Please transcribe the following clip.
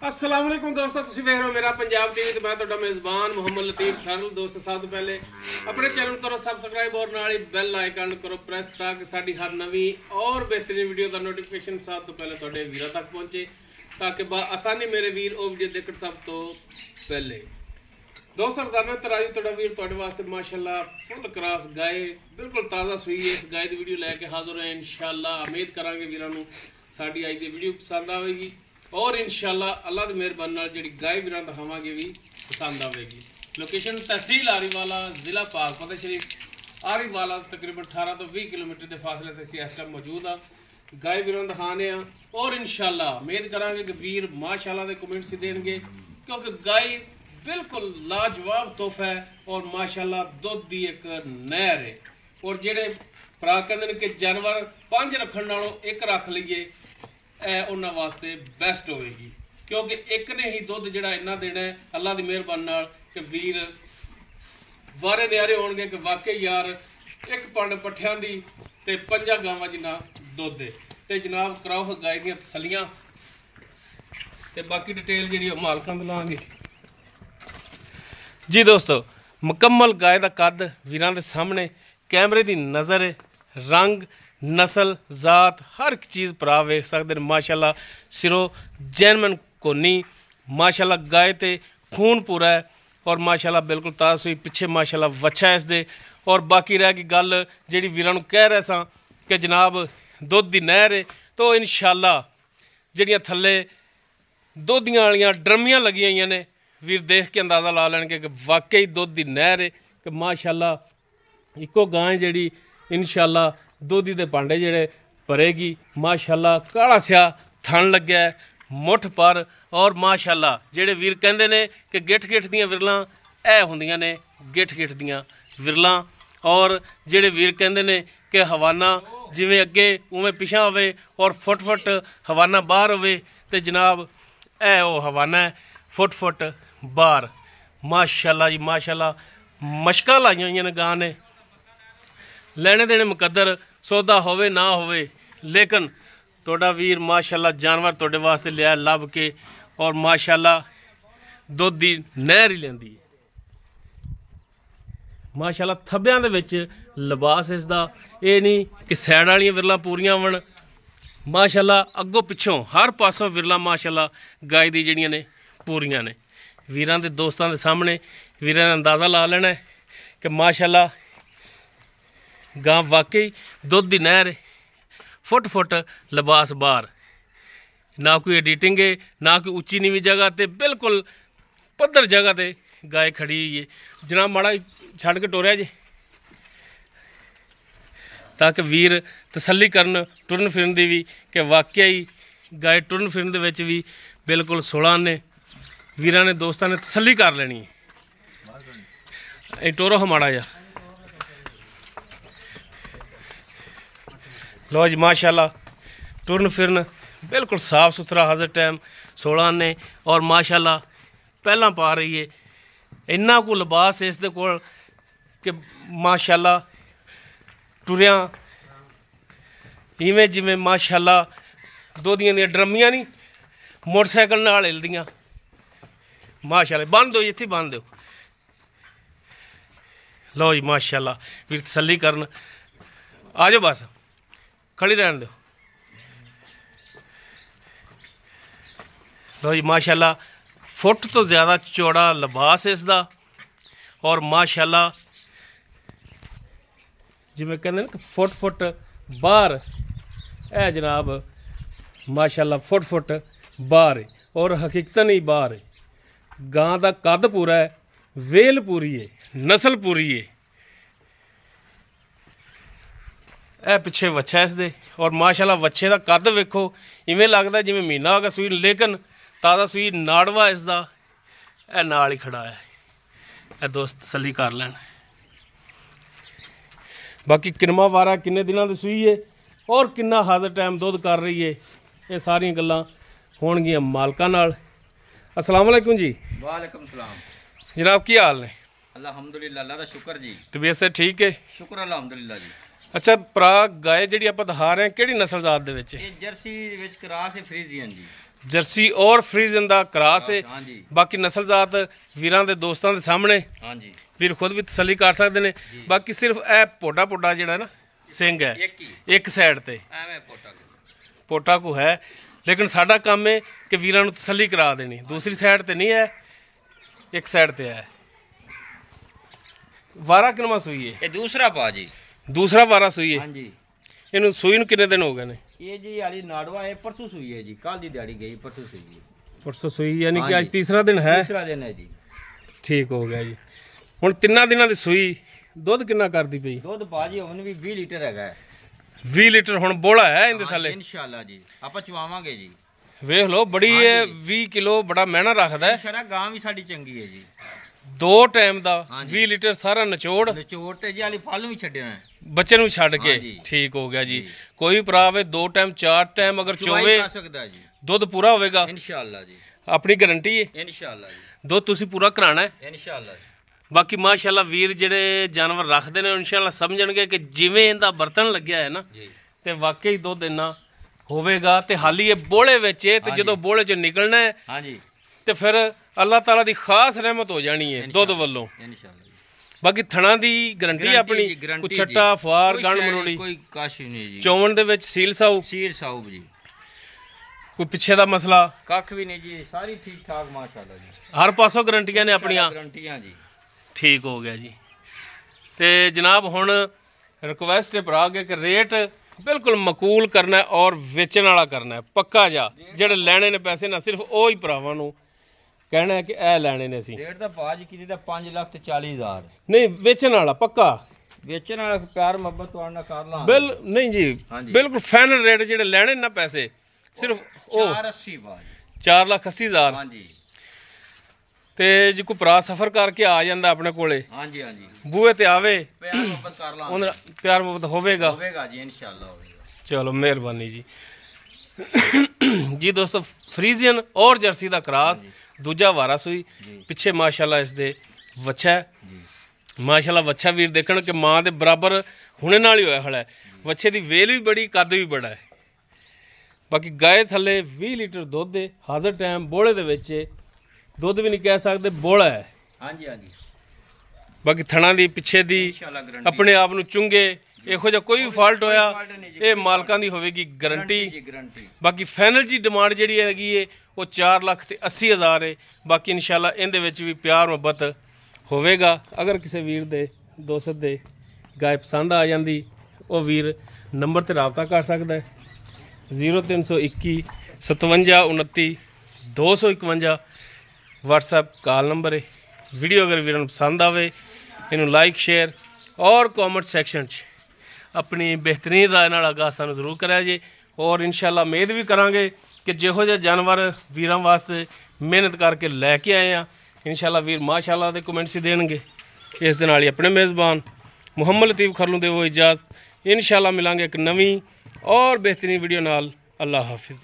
अस्सलाम वालेकुम दोस्तों, तुसीं वेख रहे हो मेरा पंजाब टीवी ते मैं तुहाडा मेज़बान मोहम्मद लतीफ़ ठरल। दोस्तों सब तो पहले अपने चैनल करो सबसक्राइब और नाल ही बेल आइकन करो प्रेस ताकि साडी हर नवी और बेहतरीन वीडियो का नोटिफिकेशन सब तो पहले तुहाडे वीरां तक पहुंचे, ताकि आसानी मेरे वीर वो वीडियो देखण सब तो पहले। दोस्तों रोजाना तराजी तुहाडा वीर तुहाडे वास्ते माशाअल्लाह फुल क्रॉस गाय बिल्कुल ताज़ा सूई है, इस गाय की वीडियो लैके हाजिर है इंशाअल्लाह। उम्मीद करांगे वीरां नूं साडी अज दी वीडियो पसंद आवेगी और इंशाअल्लाह अल्लाह की मेहरबानी नाल जिहड़ी गाय वीरां दिखावांगे भी पसंद आवेगी। लोकेशन तहसील आरीवाला, जिला पाक फतेह शरीफ। आरीवाला तकरीबन 18 तो 20 किलोमीटर के फासले से इस टाइम मौजूद हाँ। गाय वीरां दिखाने और इंशाअल्लाह उम्मीद करांगे कि वीर माशाअल्लाह के कमेंट्स देंगे, क्योंकि गाय बिल्कुल लाजवाब तोहफा है और माशाअल्लाह दुध की एक नहर है। और जेडे भरा कहते कि जानवर 5 रखण नालों 1 रख लीए उन्होंने वास्ते बेस्ट होएगी, क्योंकि एक ने ही दुध जिहड़ा इन्ना देना है अल्लाह की मेहरबानी नाल कि वीर बारे न्यारे होणगे कि वाकई यार एक पंड पट्ठियां दी ते 5 गावां जिन्ना दुध है। ते जनाब कराओ गाय दी तसल्लियां ते बाकी डिटेल जिहड़ी मालकां दी लांगे जी। दोस्तों मुकम्मल गाय का कद वीरां दे सामने कैमरे की नज़र, रंग, नस्ल, जात हर एक चीज़ भरा वेख सकते हैं। माशाअल्लाह सिरों जैनमन कोनी, माशाअल्लाह गाय ते खून पूरा है और माशाअल्लाह बिल्कुल ताज़ा हुई। पिछे माशाअल्लाह वच्छा है इसदे। और बाकी रह गई गल जिहड़ी वीरां नूं कह रहे सां कि जनाब दुध की नहर है, तो इंशाअल्लाह जिहड़ियां थल्ले दुधियां वालियां ड्रमियां लगी हुई ने, वीर देख के अंदाज़ा ला लैणगे कि वाकई दुध की नहर है कि माशाअल्लाह इको गाय जिहड़ी इंशाअल्लाह दुधी दे भांडे जिहड़े भरेगी। माशाअल्लाह काला स्या थन लग्या है, मुठ पर। और माशाअल्लाह जिहड़े वीर कहंदे ने कि गिठ गिठ दियां विरलां ऐ हुंदियां ने गिठ गिठ दियां विरलां। और जिहड़े वीर कहंदे ने कि हवाना जिवें अगे उवें पिछां होवे और फुट फुट हवाना बाहर होवे, ते जनाब ऐ ओ हवाना है फुट फुट बाहर। माशाअल्लाह जी माशाअल्लाह मशकां लाइयां होईयां ने गां ने। लेने देने मुकद्दर सौदा होवे ना होवे, लेकिन तुहाडा वीर माशाअल्लाह जानवर तुहाडे वास्ते लिया लभ के और माशाअल्लाह दुध दी नहर ही लैंदी है। माशाअल्लाह थब्बियां दे विच लिबास इसदा ये नहीं कि सैड वालियां विरलां पूरियां होवन। माशाअल्लाह अगों पिछों हर पासों विरलां माशाअल्लाह गाय दी जिहड़ियां ने पूरियां ने। वीरां दे दोस्तां दे सामने वीरां दा अंदाज़ा ला लैना है कि माशाअल्लाह गां वाकई दुध की नहर है, फुट फुट लिबास बाहर, ना कोई एडिटिंग है ना कोई उच्ची नीवी जगह ते बिल्कुल पद्धर जगह ते गाय खड़ी हुई है। जनाब माड़ा छड़ के टोरिया जी, ताकि वीर तसल्ली करन टुरन फिरन की भी कि वाकई गाय टुरन फिरन दे विच भी बिल्कुल सोलह ने। वीरां ने दोस्तां ने तसल्ली कर लेनी है। टोरो हमाड़ा जा लो जी माशाअल्लाह टुरन फिरन बिल्कुल साफ सुथरा हज़र टाइम 16 ने। और माशाअल्लाह पहला पा रही है, इन्ना को लिबास इस दे कोल कि माशाअल्लाह टुरिया इवें जिवें माशाअल्लाह दुधियां दियां ड्रमियां नहीं मोटरसाइकिल नाल हिलदियां। माशाअल्लाह बंद दो इत्थे बंद दो। लो जी माशाअल्लाह वीर तसल्ली करन आ जाओ, बस खड़ी रहन दो। लो जी माशाअल्लाह फुट तो ज़्यादा चौड़ा लिबास इसदा। और माशाअल्लाह जिवें कहंदे ने फुट फुट बाहर है जनाब, माशाअल्लाह फुट फुट बाहर है और हकीकतन ही बाहर है। गां दा कद पूरा है, वेल पूरी है, नस्ल पूरी है। ए पिछे वच्छा इस दे और माशाअल्लाह वच्छे का कद वेखो, इवें लगदा जिवें महीना हो गया सूई, लेकिन ताज़ा सूई नाड़वा इसदा ए नाल ही खड़ा है। ए दोस्त तसल्ली कर लैन। बाकी किनमा वारा किन्ने दिनों की सूई है और किन्ना हाज़र टाइम दुध कर रही है, ये सारियां गल्लां होणगियां मालकां नाल। अस्सलाम वालेकुम जी। वालेकुम सलाम जनाब की हाल ने? अल्हम्दुलिल्लाह, अल्लाह दा शुक्र जी। तबीयत से ठीक है? शुक्र अल्हम्दुलिल्लाह जी। अच्छा भरा गाय जिहड़ी आपां दिखा रहे हैं किहड़ी नस्ल जात दे विच? ये जर्सी विच क्रॉस है फ्रीजियन जी। ਜਰਸੀ ਔਰ ਫਰੀਜ਼ਨ ਦਾ ਕਰਾਸ ਹੈ। ਹਾਂਜੀ ਬਾਕੀ ਨਸਲਜ਼ਾਤ ਵੀਰਾਂ ਦੇ ਦੋਸਤਾਂ ਦੇ ਸਾਹਮਣੇ ਹਾਂਜੀ ਵੀਰ ਖੁਦ ਵੀ ਤਸੱਲੀ ਕਰ ਸਕਦੇ ਨੇ। ਬਾਕੀ ਸਿਰਫ ਇਹ ਪੋਟਾ ਜਿਹੜਾ ਨਾ ਸਿੰਘ ਹੈ ਇੱਕ ਹੀ ਇੱਕ ਸਾਈਡ ਤੇ ਐਵੇਂ ਪੋਟਾ ਪੋਟਾ ਕੋ ਹੈ, ਲੇਕਿਨ ਸਾਡਾ ਕੰਮ ਹੈ ਕਿ ਵੀਰਾਂ ਨੂੰ ਤਸੱਲੀ ਕਰਾ ਦੇਣੀ। ਦੂਸਰੀ ਸਾਈਡ ਤੇ ਨਹੀਂ ਹੈ, ਇੱਕ ਸਾਈਡ ਤੇ ਹੈ। ਵਾਰਾ ਕਿਨਵਾ ਸੂਈ ਹੈ? ਇਹ ਦੂਸਰਾ ਪਾ ਜੀ। ਦੂਸਰਾ ਵਾਰਾ ਸੂਈ ਹੈ। ਹਾਂਜੀ ਇਹਨੂੰ ਸੂਈ ਨੂੰ ਕਿੰਨੇ ਦਿਨ ਹੋ ਗਏ ਨੇ? ਇਹ ਜੀ ਵਾਲੀ ਨਾੜਵਾ ਇਹ ਪਰਸੋਂ ਸੂਈ ਹੈ ਜੀ, ਕੱਲ ਦੀ ਦਿਹਾੜੀ ਗਈ, ਪਰਸੋਂ ਸੂਈ ਹੈ। ਪਰਸੋਂ ਸੂਈ ਯਾਨੀ ਕਿ ਅੱਜ ਤੀਸਰਾ ਦਿਨ ਹੈ। ਤੀਸਰਾ ਦਿਨ ਹੈ ਜੀ। ਠੀਕ ਹੋ ਗਿਆ ਜੀ। ਹੁਣ 3 ਦਿਨਾਂ ਦੀ ਸੂਈ, ਦੁੱਧ ਕਿੰਨਾ ਕਰਦੀ ਪਈ? ਦੁੱਧ ਭਾਜੀ ਹੁਣ ਵੀ 20 ਲੀਟਰ ਹੈਗਾ ਹੈ। 20 ਲੀਟਰ ਹੁਣ ਬੋਲਾ ਹੈ ਇਹਦੇ ਥੱਲੇ। ਇਨਸ਼ਾਅੱਲਾ ਜੀ ਆਪਾਂ ਚਵਾਵਾਂਗੇ ਜੀ। ਵੇਖ ਲਓ ਬੜੀ ਹੈ, 20 ਕਿਲੋ ਬੜਾ ਮਹਿਣਾ ਰੱਖਦਾ ਹੈ। ਸ਼ਰਾ ਗਾਂ ਵੀ ਸਾਡੀ ਚੰਗੀ ਹੈ ਜੀ। 2 ਟਾਈਮ ਦਾ 20 ਲੀਟਰ ਸਾਰਾ ਨਿਚੋੜ ਤੇ ਜੀ ਵਾਲੀ ਫਲ ਨੂੰ ਵੀ ਛੱਡਿਆ ਹੈ, ਬੱਚੇ ਨੂੰ ਛੱਡ ਕੇ। ਠੀਕ ਹੋ ਗਿਆ ਜੀ। ਕੋਈ ਭਰਾ ਵੇ 2 ਟਾਈਮ 4 ਟਾਈਮ ਅਗਰ ਚੋਵੇ ਕਰ ਸਕਦਾ ਜੀ, ਦੁੱਧ ਪੂਰਾ ਹੋਵੇਗਾ ਇਨਸ਼ਾਅੱਲਾ ਜੀ। ਆਪਣੀ ਗਾਰੰਟੀ ਹੈ ਇਨਸ਼ਾਅੱਲਾ ਜੀ, ਦੁੱਧ ਤੁਸੀਂ ਪੂਰਾ ਕਰਾਣਾ ਹੈ ਇਨਸ਼ਾਅੱਲਾ ਜੀ। ਬਾਕੀ ਮਾਸ਼ਾਅੱਲਾ ਵੀਰ ਜਿਹੜੇ ਜਾਨਵਰ ਰੱਖਦੇ ਨੇ ਇਨਸ਼ਾਅੱਲਾ ਸਮਝਣਗੇ ਕਿ ਜਿਵੇਂ ਇਹਦਾ ਬਰਤਨ ਲੱਗਿਆ ਹੈ ਨਾ ਜੀ ਤੇ ਵਾਕਈ ਦੁੱਧ ਇੰਨਾ ਹੋਵੇਗਾ। ਤੇ ਹਾਲੀ ਇਹ ਬੋਲੇ ਵਿੱਚ ਹੈ ਤੇ ਜਦੋਂ ਬੋਲੇ ਚੋਂ ਨਿਕਲਣਾ ਹੈ ਹਾਂਜੀ ਤੇ ਫਿਰ ਅੱਲਾਹ ਤਾਲਾ ਦੀ ਖਾਸ ਰਹਿਮਤ ਹੋ ਜਾਣੀ ਹੈ ਦੁੱਧ ਵੱਲੋਂ। ਇਨਸ਼ਾਅੱਲਾ ਜੀ। ਬਾਕੀ ਥਣਾ ਦੀ ਗਾਰੰਟੀ ਆਪਣੀ, ਕੋਈ ਛੱਟਾ ਫੁਆਰ ਗੰਢ ਮਰੋੜੀ ਕੋਈ ਕਾਸ਼ ਨਹੀਂ ਜੀ। ਚੌਵਣ ਦੇ ਵਿੱਚ ਸੀਲ ਸਾਊ ਸੀਰ ਸਾਊਬ ਜੀ, ਕੋਈ ਪਿੱਛੇ ਦਾ ਮਸਲਾ ਕੱਖ ਵੀ ਨਹੀਂ ਜੀ, ਸਾਰੀ ਠੀਕ ਠਾਕ ਮਾਸ਼ਾਅੱਲਾ ਜੀ। ਹਰ ਪਾਸੋਂ ਗਾਰੰਟੀਆਂ ਨੇ ਆਪਣੀਆਂ। ਗਾਰੰਟੀਆਂ ਜੀ। ਠੀਕ ਹੋ ਗਿਆ ਜੀ। ਤੇ ਜਨਾਬ ਹੁਣ ਰਿਕੁਐਸਟ ਹੈ ਭਰਾ ਅੱਗੇ ਕਿ ਰੇਟ ਬਿਲਕੁਲ ਮਕੂਲ ਕਰਨਾ ਹੈ ਔਰ ਵੇਚਣ ਵਾਲਾ ਕਰਨਾ ਹੈ ਪੱਕਾ ਜਾ। ਜਿਹੜੇ ਲੈਣੇ ਨੇ ਪੈਸੇ ਨਾ ਸਿਰਫ ਉਹ ਹੀ ਭਰਾਵਾਂ ਨੂੰ ਕਹਿਣਾ ਹੈ ਕਿ ਇਹ ਲੈਣੇ ਨੇ ਅਸੀਂ। ਰੇਟ ਦਾ ਭਾਜ ਕੀਤੀ ਤਾਂ 5,40,000 ਨਹੀਂ ਵੇਚਣ ਵਾਲਾ ਪੱਕਾ। ਵੇਚਣ ਵਾਲਾ ਪਿਆਰ ਮੁਹੱਬਤ ਤੁਹਾਡੇ ਨਾਲ ਕਰ ਲਾਂ। ਨਹੀਂ ਜੀ ਬਿਲਕੁਲ ਫਾਈਨਲ ਰੇਟ ਜਿਹੜੇ ਲੈਣੇ ਨਾ ਪੈਸੇ ਸਿਰਫ ਉਹ 480 ਭਾਜ 4,80,000। ਹਾਂਜੀ। ਤੇ ਜੇ ਕੋਈ ਭਰਾ ਸਫ਼ਰ ਕਰਕੇ ਆ ਜਾਂਦਾ ਆਪਣੇ ਕੋਲੇ ਹਾਂਜੀ ਹਾਂਜੀ ਬੂਹੇ ਤੇ ਆਵੇ ਪਿਆਰ ਮੁਹੱਬਤ ਕਰ ਲਾਂ, ਉਹਨਾਂ ਪਿਆਰ ਮੁਹੱਬਤ ਹੋਵੇਗਾ ਜੀ ਇਨਸ਼ਾਅੱਲਾ ਹੋਵੇਗਾ। ਚਲੋ ਮਿਹਰਬਾਨੀ ਜੀ। ਜੀ ਦੋਸਤੋ ਫਰੀਜ਼ੀਅਨ ਔਰ ਜਰਸੀ ਦਾ ਕਰਾਸ ਦੂਜਾ ਵਾਰਾ ਸੂਈ ਪਿੱਛੇ ਮਾਸ਼ਾਅੱਲਾ ਇਸ ਦੇ ਵੱਛਾ ਹੈ। ਮਾਸ਼ਾਅੱਲਾ ਵੱਛਾ ਵੀਰ ਦੇਖਣ ਕਿ ਮਾਂ ਦੇ ਬਰਾਬਰ ਹੁਣੇ ਨਾਲ ਹੀ ਹੋਇਆ ਖੜਾ ਹੈ। ਵੱਛੇ ਦੀ ਵੇਲ ਵੀ ਬੜੀ, ਕੱਦ ਵੀ ਬੜਾ ਹੈ। ਬਾਕੀ ਗਾਏ ਥੱਲੇ 20 ਲੀਟਰ ਦੁੱਧ ਹੈ ਹਾਜ਼ਰ ਟਾਈਮ ਬੋਲੇ ਦੇ ਵਿੱਚ। ਦੁੱਧ ਵੀ ਨਹੀਂ ਕਹਿ ਸਕਦੇ ਬੋਲਾ ਹੈ। ਹਾਂਜੀ ਹਾਂਜੀ। ਬਾਕੀ ਥਣਾ ਦੀ ਪਿੱਛੇ ਦੀ ਇਨਸ਼ਾਅੱਲਾ ਗਾਰੰਟੀ ਆਪਣੇ ਆਪ ਨੂੰ ਚੁੰਗੇ ਇਹੋ ਜਿਹਾ ਕੋਈ ਵੀ ਫਾਲਟ ਹੋਇਆ ਇਹ ਮਾਲਕਾਂ ਦੀ ਹੋਵੇਗੀ ਗਾਰੰਟੀ। ਜੀ ਗਾਰੰਟੀ। ਬਾਕੀ ਫਾਈਨਲ ਜੀ ਡਿਮਾਂਡ ਜਿਹੜੀ ਹੈਗੀ ਹੈ ਉਹ 4,80,000 ਹੈ। ਬਾਕੀ ਇਨਸ਼ਾਅੱਲਾ ਇਹਦੇ ਵਿੱਚ ਵੀ ਪਿਆਰ ਮੁਹੱਬਤ ਹੋਵੇਗਾ। ਅਗਰ ਕਿਸੇ ਵੀਰ ਦੇ ਦੋਸਤ ਦੇ ਗਾਇ ਪਸੰਦ ਆ ਜਾਂਦੀ ਉਹ ਵੀਰ ਨੰਬਰ ਤੇ ਰਾਬਤਾ ਕਰ ਸਕਦਾ ਹੈ 0321 57 29 251 WhatsApp ਕਾਲ ਨੰਬਰ ਹੈ। ਵੀਡੀਓ ਅਗਰ ਵੀਰਾਂ ਨੂੰ ਪਸੰਦ ਆਵੇ ਇਹਨੂੰ ਲਾਈਕ ਸ਼ੇਅਰ ਔਰ ਕਮੈਂਟ ਸੈਕਸ਼ਨ 'ਚ ਆਪਣੀ ਬਿਹਤਰੀਨ ਰਾਏ ਨਾਲ ਆਗਾਹ ਸਾਨੂੰ ਜ਼ਰੂਰ ਕਰਿਆ ਜੇ। ਔਰ ਇਨਸ਼ਾਅੱਲਾ ਉਮੀਦ ਵੀ ਕਰਾਂਗੇ ਕਿ ਜਿਹੋ ਜਿਹਾ ਜਾਨਵਰ ਵੀਰਾਂ ਵਾਸਤੇ ਮਿਹਨਤ ਕਰਕੇ ਲੈ ਕੇ ਆਏ ਆ ਇਨਸ਼ਾਅੱਲਾ ਵੀਰ ਮਾਸ਼ਾਅੱਲਾ ਦੇ ਕਮੈਂਟਸ ਹੀ ਦੇਣਗੇ। ਇਸ ਦੇ ਨਾਲ ਹੀ ਆਪਣੇ ਮੇਜ਼ਬਾਨ ਮੁਹੰਮਦ ਲਤੀਫ ਖਰਲੂ ਦੇ ਉਹ ਇਜਾਜ਼ਤ। ਇਨਸ਼ਾਅੱਲਾ ਮਿਲਾਂਗੇ ਇੱਕ ਨਵੀਂ ਔਰ ਬਿਹਤਰੀਨ ਵੀਡੀਓ ਨਾਲ। ਅੱਲਾਹ ਹਾਫਿਜ਼।